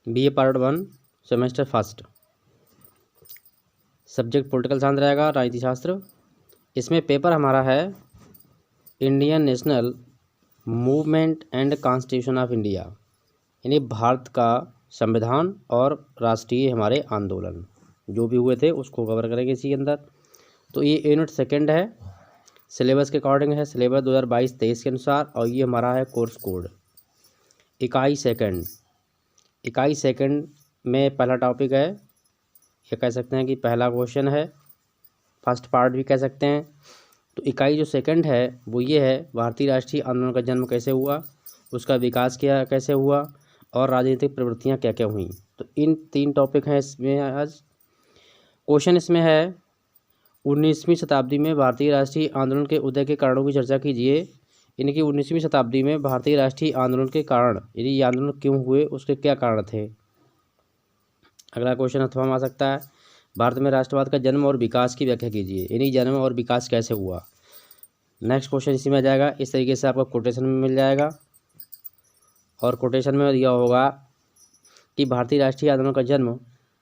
BA part 1 semester first, subject political science रहेगा, राजनीति शास्त्र। इसमें पेपर हमारा है Indian national movement and constitution of India, यानी भारत का संविधान और राष्ट्रीय हमारे आंदोलन जो भी हुए थे उसको कवर करेंगे इसी के अंदर। तो ये यूनिट सेकंड है, सिलेबस के अकॉर्डिंग है, सिलेबस 2022-23 के अनुसार। और ये हमारा है कोर्स कोड। इकाई सेकंड में पहला टॉपिक है, ये कह सकते हैं कि पहला क्वेश्चन है, फर्स्ट पार्ट भी कह सकते हैं। तो इकाई जो सेकंड है वो ये है, भारतीय राष्ट्रीय आंदोलन का जन्म कैसे हुआ, उसका विकास क्या कैसे हुआ, और राजनीतिक प्रवृत्तियाँ क्या क्या हुई। तो इन 3 टॉपिक हैं इसमें। आज क्वेश्चन इसमें है 19वीं शताब्दी में भारतीय राष्ट्रीय आंदोलन के उदय के कारणों की चर्चा कीजिए। यानी कि 19वीं शताब्दी में भारतीय राष्ट्रीय आंदोलन के कारण, यानी ये आंदोलन क्यों हुए, उसके क्या कारण थे। अगला क्वेश्चन अथवा में आ सकता है, भारत में राष्ट्रवाद का जन्म और विकास की व्याख्या कीजिए, यानी जन्म और विकास कैसे हुआ। नेक्स्ट क्वेश्चन इसी में आ जाएगा। इस तरीके से आपको कोटेशन में मिल जाएगा, और कोटेशन में दिया होगा कि भारतीय राष्ट्रीय आंदोलन का जन्म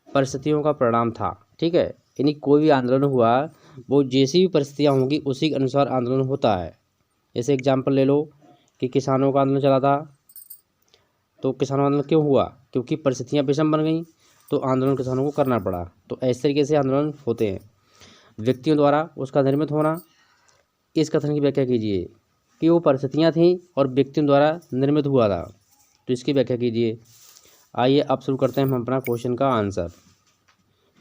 परिस्थितियों का परिणाम था। ठीक है, यानी कोई भी आंदोलन हुआ वो जैसी भी परिस्थितियाँ होंगी उसी के अनुसार आंदोलन होता है। जैसे एग्जाम्पल ले लो कि किसानों का आंदोलन चला था, तो किसानों का आंदोलन क्यों हुआ, क्योंकि परिस्थितियाँ विषम बन गई तो आंदोलन किसानों को करना पड़ा। तो इस तरीके से आंदोलन होते हैं। व्यक्तियों द्वारा उसका निर्मित होना, इस कथन की व्याख्या कीजिए कि वो परिस्थितियाँ थीं और व्यक्तियों द्वारा निर्मित हुआ था, तो इसकी व्याख्या कीजिए। आइए अब शुरू करते हैं हम अपना क्वेश्चन का आंसर।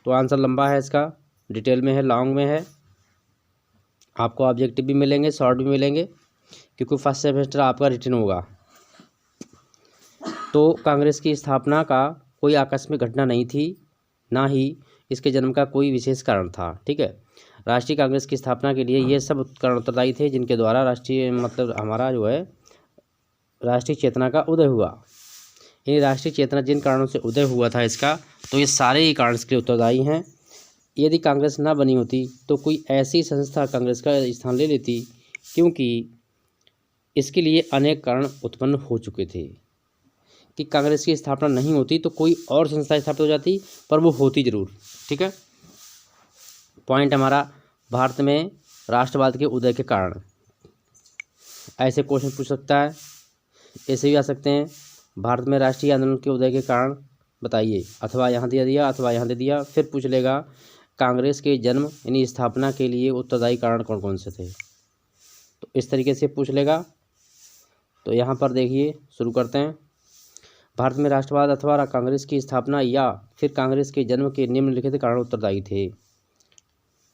तो आंसर लंबा है, इसका डिटेल में है, लॉन्ग में है। आपको ऑब्जेक्टिव भी मिलेंगे, शॉर्ट भी मिलेंगे, क्योंकि फर्स्ट सेमेस्टर आपका रिटन होगा। तो कांग्रेस की स्थापना का कोई आकस्मिक घटना नहीं थी, ना ही इसके जन्म का कोई विशेष कारण था। ठीक है, राष्ट्रीय कांग्रेस की स्थापना के लिए ये सब कारण उत्तरदायी थे जिनके द्वारा राष्ट्रीय मतलब हमारा जो है राष्ट्रीय चेतना का उदय हुआ। यानी राष्ट्रीय चेतना जिन कारणों से उदय हुआ था इसका, तो ये सारे ही कारण इसके उत्तरदायी हैं। यदि कांग्रेस ना बनी होती तो कोई ऐसी संस्था कांग्रेस का स्थान ले लेती, क्योंकि इसके लिए अनेक कारण उत्पन्न हो चुके थे। कि कांग्रेस की स्थापना नहीं होती तो कोई और संस्था स्थापित हो जाती, पर वो होती जरूर। ठीक है, पॉइंट हमारा भारत में राष्ट्रवाद के उदय के कारण। ऐसे क्वेश्चन पूछ सकता है, ऐसे भी आ सकते हैं, भारत में राष्ट्रीय आंदोलन के उदय के कारण बताइए, अथवा यहाँ दे दिया अथवा यहाँ दे दिया। फिर पूछ लेगा कांग्रेस के जन्म यानी स्थापना के लिए उत्तरदायी कारण कौन कौन से थे, तो इस तरीके से पूछ लेगा। तो यहाँ पर देखिए, शुरू करते हैं। भारत में राष्ट्रवाद अथवा कांग्रेस की स्थापना या फिर कांग्रेस के जन्म के निम्नलिखित कारण उत्तरदायी थे।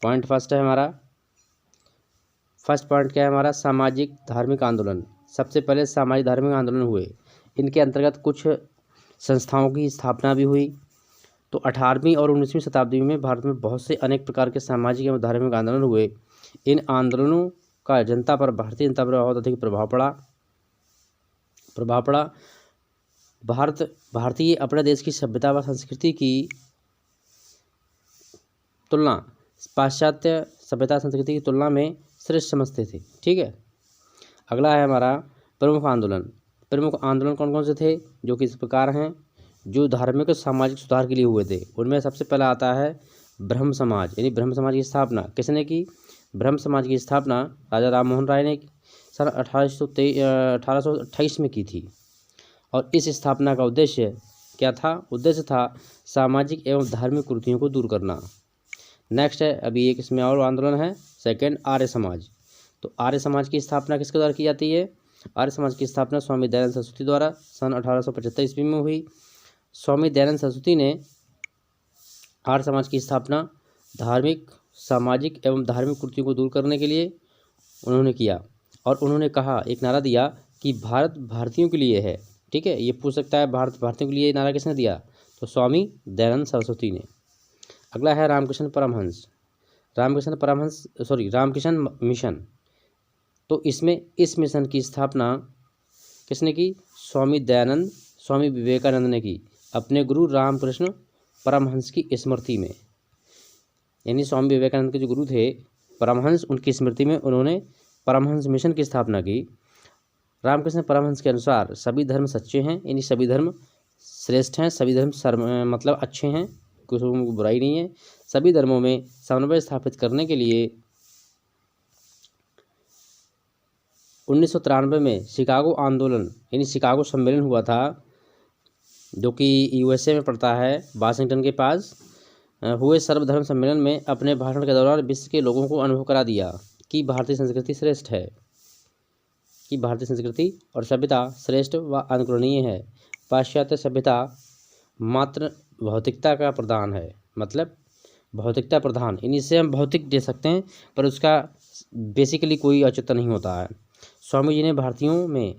पॉइंट फर्स्ट है हमारा, फर्स्ट पॉइंट क्या है हमारा, सामाजिक धार्मिक आंदोलन। सबसे पहले सामाजिक धार्मिक आंदोलन हुए, इनके अंतर्गत कुछ संस्थाओं की स्थापना भी हुई। तो 18वीं और 19वीं शताब्दी में भारत में बहुत से अनेक प्रकार के सामाजिक एवं धार्मिक आंदोलन हुए। इन आंदोलनों का जनता पर, भारतीय जनता पर बहुत अधिक प्रभाव पड़ा। भारतीय अपने देश की सभ्यता व संस्कृति की तुलना पाश्चात्य सभ्यता संस्कृति की तुलना में श्रेष्ठ समझते थे। ठीक है, अगला है हमारा प्रमुख आंदोलन। प्रमुख आंदोलन कौन कौन से थे, जो कि इस प्रकार हैं, जो धार्मिक और सामाजिक सुधार के लिए हुए थे। उनमें सबसे पहला आता है ब्रह्म समाज, यानी ब्रह्म समाज की स्थापना किसने की, ब्रह्म समाज की स्थापना राजा राम मोहन राय ने सन 1828 में की थी। और इस स्थापना का उद्देश्य क्या था, उद्देश्य था सामाजिक एवं धार्मिक कुरीतियों को दूर करना। नेक्स्ट है, अभी एक इसमें और आंदोलन है, सेकंड आर्य समाज। तो आर्य समाज की स्थापना किसके द्वारा की जाती है, आर्य समाज की स्थापना स्वामी दयानंद सरस्वती द्वारा सन 1875 ईस्वी में हुई। स्वामी दयानंद सरस्वती ने आर्य समाज की स्थापना धार्मिक, सामाजिक एवं धार्मिक कुरीतियों को दूर करने के लिए उन्होंने किया। और उन्होंने कहा, एक नारा दिया कि भारत भारतीयों के लिए है। ठीक है, ये पूछ सकता है भारत भारतीयों के लिए नारा किसने दिया, तो स्वामी दयानंद सरस्वती ने। अगला है रामकृष्ण मिशन। तो इसमें इस मिशन की स्थापना किसने की, स्वामी दयानंद, स्वामी विवेकानंद ने की, अपने गुरु रामकृष्ण परमहंस की स्मृति में। यानी स्वामी विवेकानंद के जो गुरु थे परमहंस, उनकी स्मृति में उन्होंने परमहंस मिशन की स्थापना की। रामकृष्ण परमहंस के अनुसार सभी धर्म सच्चे हैं, यानी सभी धर्म श्रेष्ठ हैं, सभी धर्म मतलब अच्छे हैं, कुछ में बुराई नहीं है। सभी धर्मों में समन्वय स्थापित करने के लिए 1993 में शिकागो आंदोलन यानी शिकागो सम्मेलन हुआ था, जो कि यूएसए में पड़ता है, वाशिंगटन के पास हुए सर्वधर्म सम्मेलन में अपने भाषण के दौरान विश्व के लोगों को अनुभव करा दिया कि भारतीय संस्कृति श्रेष्ठ है, कि भारतीय संस्कृति और सभ्यता श्रेष्ठ व अनुकरणीय है। पाश्चात्य सभ्यता मात्र भौतिकता का प्रधान है, मतलब भौतिकता प्रधान, इन्हीं से हम भौतिक दे सकते हैं पर उसका बेसिकली कोई औचित्य नहीं होता है। स्वामी जी ने भारतीयों में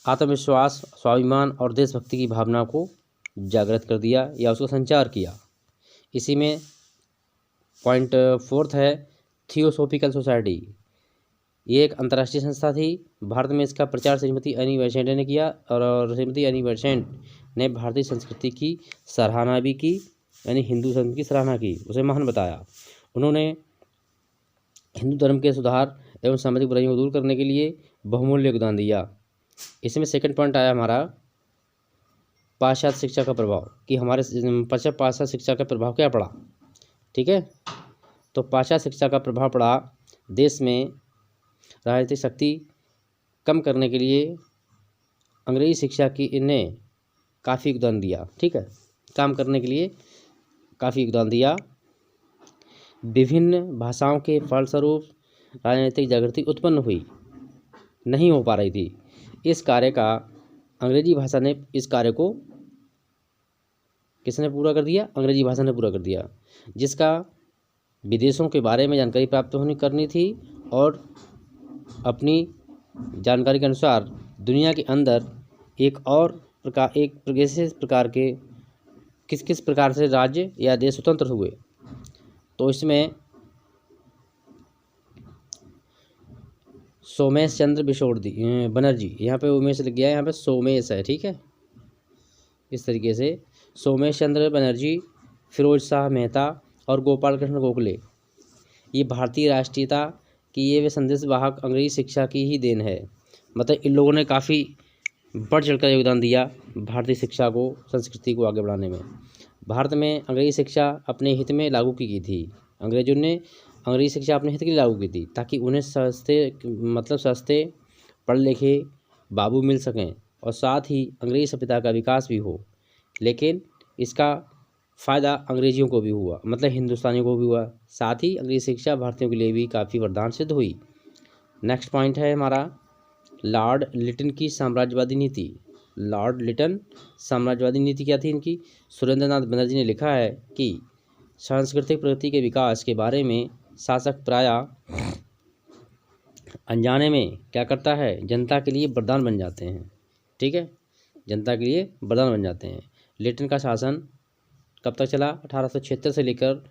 आत्मविश्वास, स्वाभिमान और देशभक्ति की भावना को जागृत कर दिया या उसका संचार किया। इसी में पॉइंट 4 है थियोसॉफिकल सोसाइटी। ये एक अंतर्राष्ट्रीय संस्था थी। भारत में इसका प्रचार श्रीमती एनी बेसेंट ने किया और श्रीमती एनी बेसेंट ने भारतीय संस्कृति की सराहना भी की, यानी हिंदू धर्म की सराहना की, उसे महान बताया। उन्होंने हिंदू धर्म के सुधार एवं सामाजिक बुराइयों को दूर करने के लिए बहुमूल्य योगदान दिया। इसमें सेकंड पॉइंट आया हमारा पाश्चात्य शिक्षा का प्रभाव, कि हमारे पाश्चात्य शिक्षा का प्रभाव क्या पड़ा। ठीक है, तो पाश्चात्य शिक्षा का प्रभाव पड़ा देश में राजनीतिक शक्ति कम करने के लिए अंग्रेजी शिक्षा की इन्हें काफ़ी योगदान दिया। ठीक है, काम करने के लिए काफ़ी योगदान दिया। विभिन्न भाषाओं के फलस्वरूप राजनीतिक जागृति उत्पन्न हुई, नहीं हो पा रही थी। इस कार्य का अंग्रेजी भाषा ने, इस कार्य को किसने पूरा कर दिया? अंग्रेजी भाषा ने पूरा कर दिया, जिसका विदेशों के बारे में जानकारी प्राप्त करनी थी और अपनी जानकारी के अनुसार दुनिया के अंदर एक विशेष प्रकार के किस प्रकार से राज्य या देश स्वतंत्र हुए। तो इसमें सोमेश चंद्र बनर्जी, यहाँ पे उमेश लिख गया है, यहाँ पे सोमेश है। ठीक है, इस तरीके से सोमेश चंद्र बनर्जी, फिरोज शाह मेहता और गोपाल कृष्ण गोखले, ये भारतीय राष्ट्रीयता की ये वे संदेश वाहक अंग्रेजी शिक्षा की ही देन है। मतलब इन लोगों ने काफ़ी बढ़ चढ़कर योगदान दिया भारतीय शिक्षा को, संस्कृति को आगे बढ़ाने में। भारत में अंग्रेजी शिक्षा अपने हित में लागू की थी। अंग्रेजों ने अंग्रेजी शिक्षा अपने हित के लिए लागू की थी, ताकि उन्हें सस्ते पढ़े लिखे बाबू मिल सकें और साथ ही अंग्रेजी सभ्यता का विकास भी हो। लेकिन इसका फ़ायदा अंग्रेजियों को भी हुआ, मतलब हिंदुस्तानियों को भी हुआ। साथ ही अंग्रेजी शिक्षा भारतीयों के लिए भी काफ़ी वरदान सिद्ध हुई। नेक्स्ट पॉइंट है हमारा लॉर्ड लिटन की साम्राज्यवादी नीति। लॉर्ड लिटन साम्राज्यवादी नीति क्या थी इनकी? सुरेंद्र नाथ बनर्जी ने लिखा है कि सांस्कृतिक प्रगति के विकास के बारे में शासक प्रायः अनजाने में क्या करता है, जनता के लिए वरदान बन जाते हैं। ठीक है, जनता के लिए वरदान बन जाते हैं। लिटन का शासन कब तक चला? 1876 से लेकर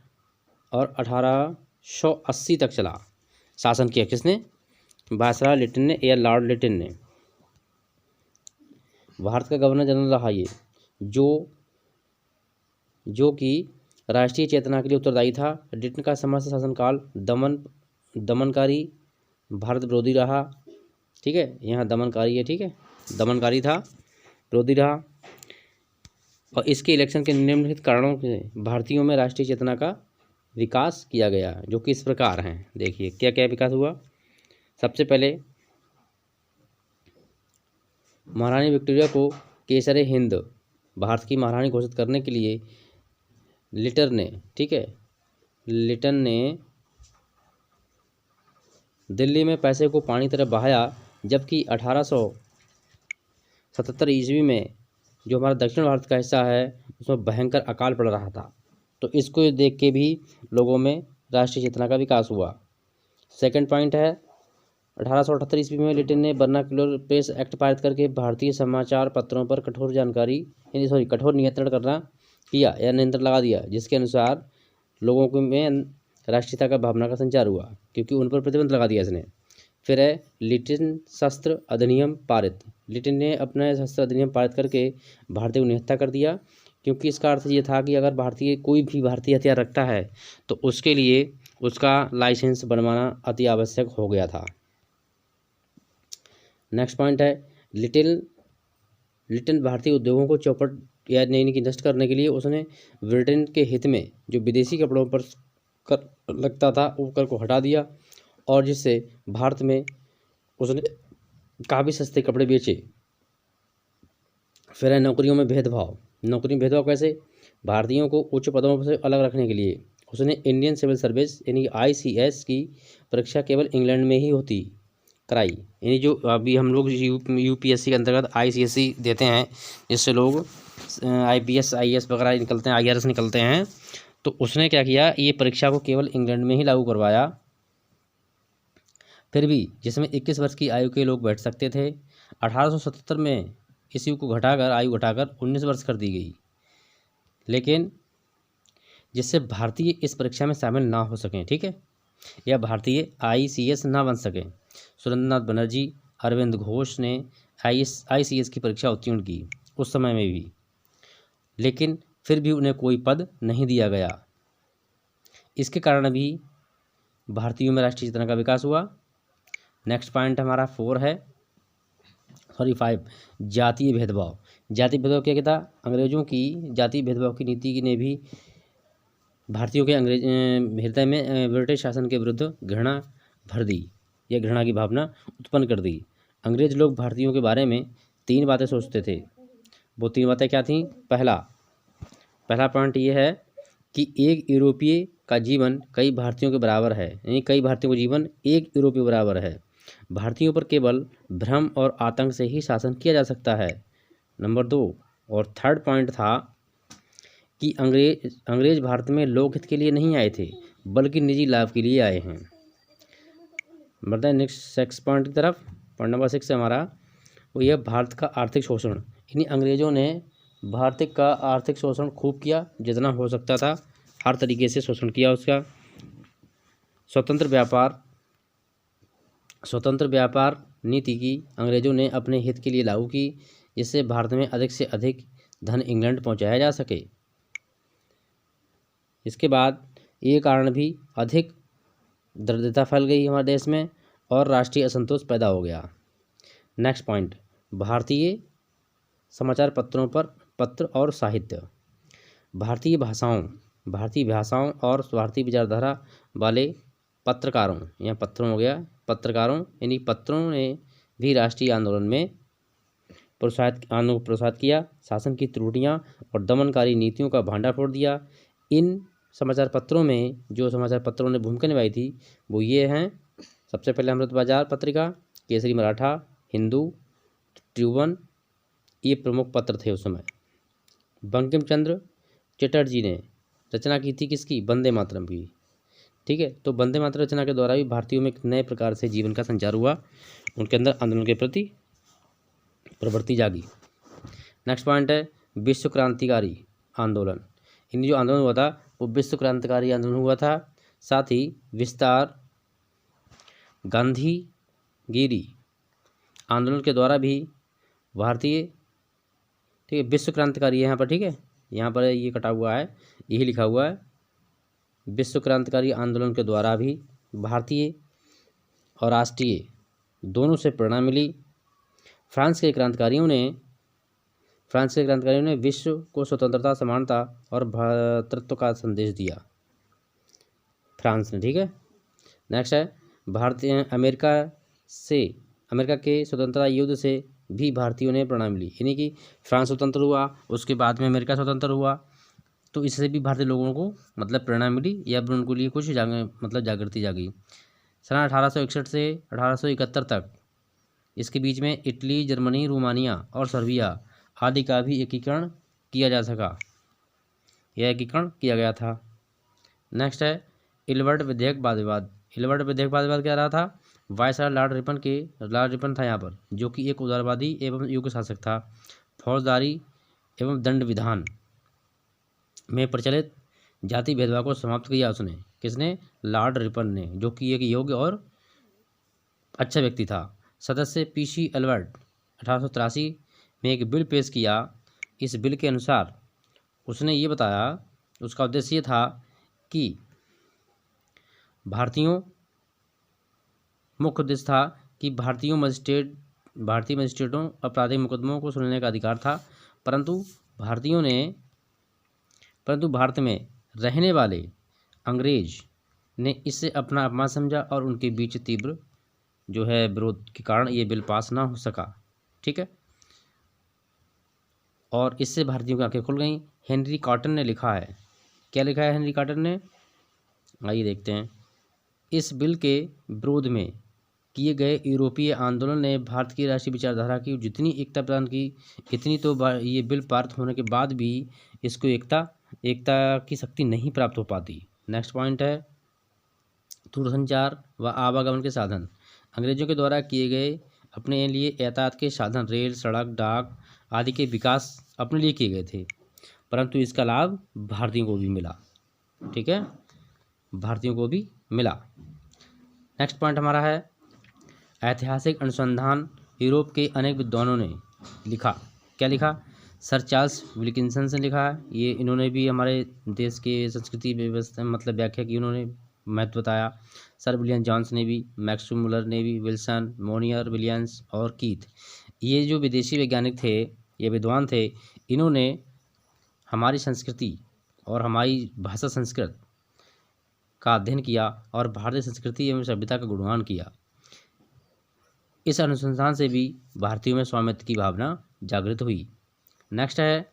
और 1880 तक चला। शासन किया किसने? वायसराय लिटन ने या लॉर्ड लिटन ने। भारत का गवर्नर जनरल रहा ये, जो कि राष्ट्रीय चेतना के लिए उत्तरदायी था। लिटन का समस्त शासनकाल दमनकारी, भारत विरोधी रहा। ठीक है, यहाँ दमनकारी है। ठीक है, दमनकारी था, विरोधी रहा। और इसके इलेक्शन के निम्नलिखित कारणों से भारतीयों में राष्ट्रीय चेतना का विकास किया गया, जो कि इस प्रकार हैं। देखिए क्या क्या विकास हुआ। सबसे पहले महारानी विक्टोरिया को केसर हिंद, भारत की महारानी घोषित करने के लिए लिटन ने दिल्ली में पैसे को पानी तरह बहाया, जबकि 1877 ईस्वी में जो हमारा दक्षिण भारत का हिस्सा है उसमें भयंकर अकाल पड़ रहा था। तो इसको देख के भी लोगों में राष्ट्रीय चेतना का विकास हुआ। सेकंड पॉइंट है 1878 ईस्वी में लिटन ने वर्नाक्युलर प्रेस एक्ट पारित करके भारतीय समाचार पत्रों पर कठोर नियंत्रण करना किया या नियंत्रण लगा दिया, जिसके अनुसार लोगों में राष्ट्रीयता का भावना का संचार हुआ, क्योंकि उन पर प्रतिबंध लगा दिया इसने। फिर है लिटन शस्त्र अधिनियम पारित। लिटन ने अपना शस्त्र अधिनियम पारित करके भारतीय को निहत्था कर दिया, क्योंकि इसका अर्थ ये था कि अगर कोई भी भारतीय हथियार रखता है तो उसके लिए उसका लाइसेंस बनवाना अति आवश्यक हो गया था। नेक्स्ट पॉइंट है लिटन ब्रिटेन भारतीय उद्योगों को चौपट या यानी कि नष्ट करने के लिए उसने ब्रिटेन के हित में जो विदेशी कपड़ों पर कर लगता था वो कर को हटा दिया, और जिससे भारत में उसने काफ़ी सस्ते कपड़े बेचे। फिर है नौकरियों में भेदभाव। नौकरी में भेदभाव कैसे? भारतीयों को उच्च पदों से अलग रखने के लिए उसने इंडियन सिविल सर्विस यानी ICS की परीक्षा केवल इंग्लैंड में ही होती कराई। यानी जो अभी हम लोग UPSC के अंतर्गत ICSE देते हैं, जिससे लोग IPS IAS वगैरह निकलते हैं, IRS निकलते हैं, तो उसने क्या किया, ये परीक्षा को केवल इंग्लैंड में ही लागू करवाया। फिर भी जिसमें 21 वर्ष की आयु के लोग बैठ सकते थे, 1877 में इस आयु घटाकर 19 वर्ष कर दी गई, लेकिन जिससे भारतीय इस परीक्षा में शामिल ना हो सकें, ठीक है, या भारतीय ICS ना बन सकें। सुरेंद्रनाथ बनर्जी, अरविंद घोष ने ICS की परीक्षा उत्तीर्ण की उस समय में भी, लेकिन फिर भी उन्हें कोई पद नहीं दिया गया। इसके कारण भी भारतीयों में राष्ट्रीय चेतना का विकास हुआ। नेक्स्ट पॉइंट हमारा 5, जातीय भेदभाव। जातीय भेदभाव क्या था? अंग्रेजों की जातीय भेदभाव की नीति ने भी भारतीयों के हृदय में ब्रिटिश शासन के विरुद्ध घृणा भर दी, या घृणा की भावना उत्पन्न कर दी। अंग्रेज लोग भारतीयों के बारे में 3 बातें सोचते थे। वो 3 बातें क्या थीं? पहला पॉइंट ये है कि एक यूरोपीय का जीवन कई भारतीयों के बराबर है, यानी कई भारतीयों का जीवन एक यूरोपीय बराबर है। भारतीयों पर केवल भ्रम और आतंक से ही शासन किया जा सकता है। नंबर 2 और थर्ड पॉइंट था कि अंग्रेज भारत में लोकहित के लिए नहीं आए थे, बल्कि निजी लाभ के लिए आए हैं। बढ़ते हैं नेक्स्ट 6 पॉइंट की तरफ। पॉइंट नंबर 6 है हमारा, वो यह भारत का आर्थिक शोषण। यानी अंग्रेजों ने भारत का आर्थिक शोषण खूब किया, जितना हो सकता था हर तरीके से शोषण किया उसका। स्वतंत्र व्यापार नीति की अंग्रेजों ने अपने हित के लिए लागू की, जिससे भारत में अधिक से अधिक धन इंग्लैंड पहुंचाया जा सके। इसके बाद ये कारण भी अधिक दरिद्रता फैल गई हमारे देश में और राष्ट्रीय असंतोष पैदा हो गया। नेक्स्ट पॉइंट, भारतीय समाचार पत्र और साहित्य। भारतीय भाषाओं और भारतीय विचारधारा वाले पत्रकारों या पत्रों हो गया पत्रकारों यानी पत्रों ने भी राष्ट्रीय आंदोलन में प्रोत्साहित किया। शासन की त्रुटियां और दमनकारी नीतियों का भांडाफोड़ दिया। इन समाचार पत्रों में जो समाचार पत्रों ने भूमिका निभाई थी वो ये हैं। सबसे पहले अमृत बाजार पत्रिका, केसरी मराठा, हिंदू, ट्रिब्यून, ये प्रमुख पत्र थे उस समय। बंकिम चंद्र चटर्जी ने रचना की थी किसकी? वंदे मातरम की, ठीक है। तो वंदे मातरम रचना के द्वारा भी भारतीयों में एक नए प्रकार से जीवन का संचार हुआ, उनके अंदर आंदोलन के प्रति प्रवृत्ति जागी। नेक्स्ट पॉइंट है विश्व क्रांतिकारी आंदोलन। इन जो आंदोलन हुआ था वो विश्व क्रांतिकारी आंदोलन हुआ था। साथ ही विस्तार, गांधीगिरी आंदोलन के द्वारा भी भारतीय, ठीक है, विश्व क्रांतिकारी है यहाँ पर, ठीक है, यहाँ पर ये कटा हुआ है, यही लिखा हुआ है। विश्व क्रांतिकारी आंदोलन के द्वारा भी भारतीय और राष्ट्रीय दोनों से प्रेरणा मिली। फ्रांस के क्रांतिकारियों ने विश्व को स्वतंत्रता, समानता और भ्रातृत्व का संदेश दिया, फ्रांस ने, ठीक है। नेक्स्ट है अमेरिका के स्वतंत्रता युद्ध से भी भारतीयों ने प्रेरणा मिली। यानी कि फ्रांस स्वतंत्र हुआ, उसके बाद में अमेरिका स्वतंत्र हुआ, तो इससे भी भारतीय लोगों को मतलब प्रेरणा मिली या उनको लिए कुछ जागृति जागी। सन 1861 से 1871 तक इसके बीच में इटली, जर्मनी, रोमानिया और सर्बिया आदि का भी एकीकरण किया जा सका, यह एकीकरण किया गया था। नेक्स्ट है इलवर्ट विधेयक वाद विवाद क्या रहा था? वायसराय लॉर्ड रिपन था यहाँ पर, जो कि एक उदारवादी एवं युग शासक था। फौजदारी एवं दंड विधान में प्रचलित जाति भेदभाव को समाप्त किया उसने। किसने? लॉर्ड रिपन ने, जो कि एक योग्य और अच्छा व्यक्ति था। सदस्य PC एल्बर्ट 1883 में एक बिल पेश किया। इस बिल के अनुसार उसने ये बताया, उसका उद्देश्य ये था कि मुख्य उद्देश्य था कि भारतीयों मजिस्ट्रेट भारतीय मजिस्ट्रेटों आपराधिक मुकदमों को सुनने का अधिकार था, परंतु भारत में रहने वाले अंग्रेज ने इससे अपना अपमान समझा और उनके बीच तीव्र जो है विरोध के कारण ये बिल पास ना हो सका। ठीक है, और इससे भारतीयों की आंखें खुल गईं। हेनरी कॉटन ने लिखा है, क्या लिखा है हेनरी कॉटन ने, आइए देखते हैं। इस बिल के विरोध में किए गए यूरोपीय आंदोलन ने भारत की राष्ट्रीय विचारधारा की जितनी एकता प्रदान की, इतनी तो ये बिल पारित होने के बाद भी इसको एकता की शक्ति नहीं प्राप्त हो पाती। नेक्स्ट पॉइंट है दूरसंचार व आवागमन के साधन। अंग्रेजों के द्वारा किए गए अपने लिए यातायात के साधन रेल, सड़क, डाक आदि के विकास अपने लिए किए गए थे, परंतु इसका लाभ भारतीयों को भी मिला। ठीक है, भारतीयों को भी मिला। नेक्स्ट पॉइंट हमारा है ऐतिहासिक अनुसंधान। यूरोप के अनेक विद्वानों ने लिखा, क्या लिखा, सर चार्ल्स विल्किंसन ने लिखा है। ये इन्होंने भी हमारे देश के संस्कृति व्यवस्था मतलब व्याख्या की, उन्होंने महत्व बताया। सर विलियम जॉन्स ने भी, मैक्स मुलर ने भी, विल्सन, मोनियर, विलियम्स और कीथ, ये जो विदेशी वैज्ञानिक थे, ये विद्वान थे, इन्होंने हमारी संस्कृति और हमारी भाषा संस्कृत का अध्ययन किया और भारतीय संस्कृति एवं सभ्यता का गुणगान किया। इस अनुसंधान से भी भारतीयों में स्वामित्व की भावना जागृत हुई। नेक्स्ट है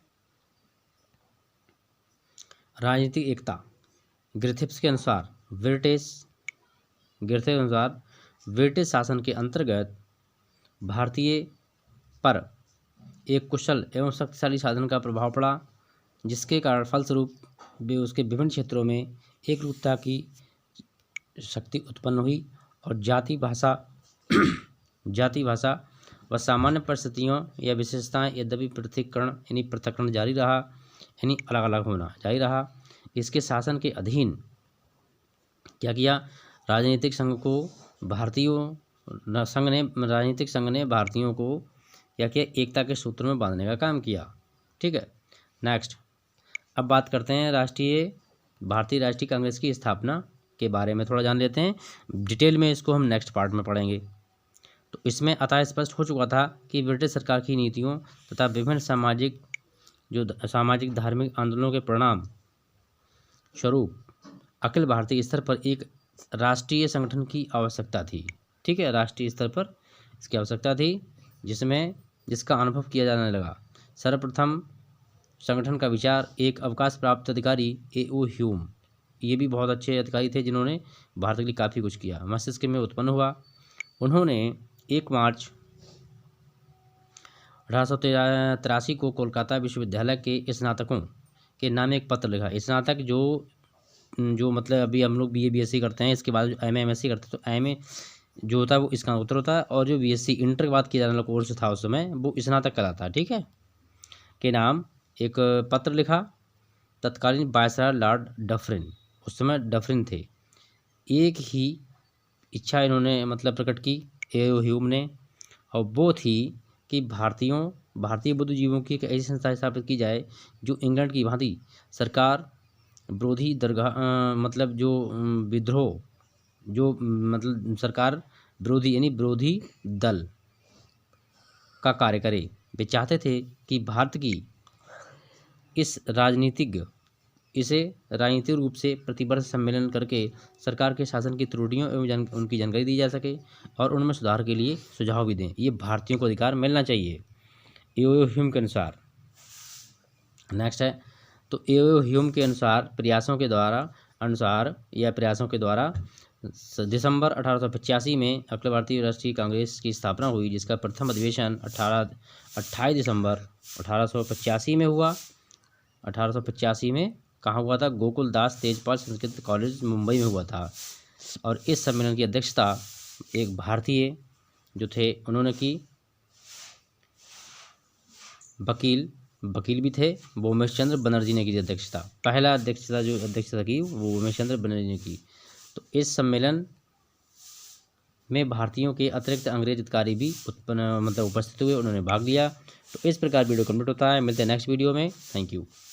राजनीतिक एकता। ग्रिफिथ्स के अनुसार ब्रिटिश शासन के अंतर्गत भारतीय पर एक कुशल एवं शक्तिशाली साधन का प्रभाव पड़ा, जिसके कारण फलस्वरूप भी उसके विभिन्न क्षेत्रों में एकरूपता की शक्ति उत्पन्न हुई और जाति भाषा व सामान्य परिस्थितियों या विशेषताएं यद्यपि पृथक्करण जारी रहा, यानी अलग अलग होना जारी रहा। इसके शासन के अधीन क्या किया, राजनीतिक संघ ने भारतीयों को क्या किया, एकता के सूत्र में बांधने का काम किया। ठीक है, नेक्स्ट अब बात करते हैं भारतीय राष्ट्रीय कांग्रेस की स्थापना के बारे में थोड़ा जान लेते हैं। डिटेल में इसको हम नेक्स्ट पार्ट में पढ़ेंगे। तो इसमें अतः स्पष्ट हो चुका था कि ब्रिटिश सरकार की नीतियों तथा विभिन्न सामाजिक धार्मिक आंदोलनों के परिणाम स्वरूप अखिल भारतीय स्तर पर एक राष्ट्रीय संगठन की आवश्यकता थी। ठीक है, राष्ट्रीय स्तर पर इसकी आवश्यकता थी, जिसका अनुभव किया जाने लगा। सर्वप्रथम संगठन का विचार एक अवकाश प्राप्त अधिकारी A.O. ह्यूम, ये भी बहुत अच्छे अधिकारी थे जिन्होंने भारत के लिए काफ़ी कुछ किया, मस्तिष्क में उत्पन्न हुआ। उन्होंने 1 मार्च 1883 को कोलकाता विश्वविद्यालय के स्नातकों के नाम एक पत्र लिखा। स्नातक जो मतलब अभी हम लोग BA BSc करते हैं, इसके बाद MA MSc करते हैं, तो MA जो होता है वो इसका उत्तर होता है, और जो BSc इंटर के बाद किया जाने वाला कोर्स था उस समय, वो स्नातक कहलाता है। ठीक है, के नाम एक पत्र लिखा। तत्कालीन वायसराय लॉर्ड डफरिन, उस समय डफरिन थे, एक ही इच्छा इन्होंने मतलब प्रकट की A.O. ह्यूम ने, और वो थी कि भारतीय बुद्धिजीवियों की एक ऐसी संस्था स्थापित की जाए जो इंग्लैंड की भांति सरकार विरोधी सरकार विरोधी यानी विरोधी दल का कार्य करे। वे चाहते थे कि भारत की इसे राजनीतिक रूप से प्रतिवर्ष सम्मेलन करके सरकार के शासन की त्रुटियों एवं उनकी जानकारी दी जा सके और उनमें सुधार के लिए सुझाव भी दें। ये भारतीयों को अधिकार मिलना चाहिए A.O. ह्यूम के अनुसार। नेक्स्ट है, तो A.O. ह्यूम के प्रयासों के द्वारा दिसंबर 1885 में अखिल भारतीय राष्ट्रीय कांग्रेस की स्थापना हुई, जिसका प्रथम अधिवेशन 28 दिसंबर 1885 में हुआ। 1885 में कहाँ हुआ था, गोकुल दास तेजपाल संस्कृत कॉलेज मुंबई में हुआ था। और इस सम्मेलन की अध्यक्षता एक भारतीय जो थे उन्होंने की, वकील भी थे, वो उमेश चंद्र बनर्जी ने की अध्यक्षता। पहला अध्यक्षता की वो उमेश चंद्र बनर्जी ने की। तो इस सम्मेलन में भारतीयों के अतिरिक्त अंग्रेज अधिकारी भी उपस्थित हुए, उन्होंने भाग लिया। तो इस प्रकार वीडियो कंप्लीट होता है। मिलते हैं नेक्स्ट वीडियो में। Thank you.